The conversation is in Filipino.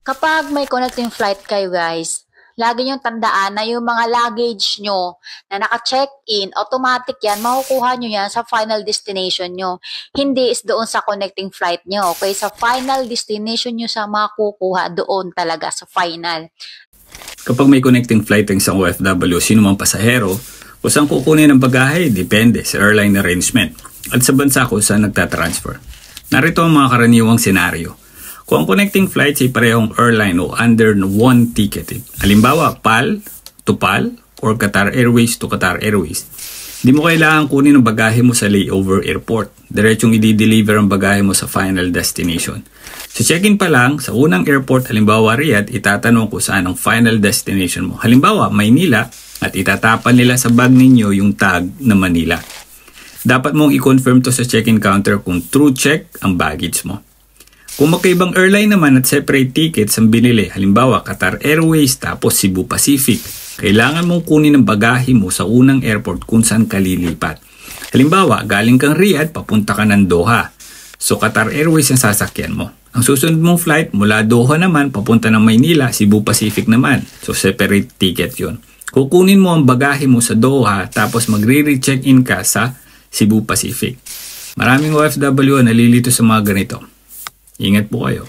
Kapag may connecting flight kayo guys, lagi niyong tandaan na yung mga luggage nyo na naka-check-in, automatic yan, makukuha nyo yan sa final destination nyo. Hindi is doon sa connecting flight nyo. Okay, sa final destination nyo sa makukuha doon talaga sa final. Kapag may connecting flight ang isang OFW, sino mang pasahero, kung saan kukunin ang bagahe, depende sa airline arrangement at sa bansa kung saan nagtatransfer. Narito ang mga karaniwang senaryo. Kung ang connecting flights ay parehong airline o under one ticket, halimbawa PAL to PAL or Qatar Airways to Qatar Airways, hindi mo kailangan kunin ang bagahe mo sa layover airport. Diretsong i-deliver ang bagahe mo sa final destination. Sa check-in pa lang, sa unang airport, halimbawa Riyadh, itatanong kung saan ang final destination mo. Halimbawa, Maynila, at itatapan nila sa bag ninyo yung tag na Manila. Dapat mong i-confirm to sa check-in counter kung true check ang baggage mo. Kung magkaibang airline naman at separate tickets ang binili, halimbawa Qatar Airways tapos Cebu Pacific, kailangan mong kunin ang bagahe mo sa unang airport kung saan ka lilipat. Halimbawa, galing kang Riyadh, papunta ka ng Doha. So Qatar Airways ang sasakyan mo. Ang susunod mong flight mula Doha naman, papunta ng Maynila, Cebu Pacific naman. So separate ticket yon. Kukunin mo ang bagahe mo sa Doha tapos magre-recheck-in ka sa Cebu Pacific. Maraming OFW na nalilito sa mga ganito. Ingat po kayo.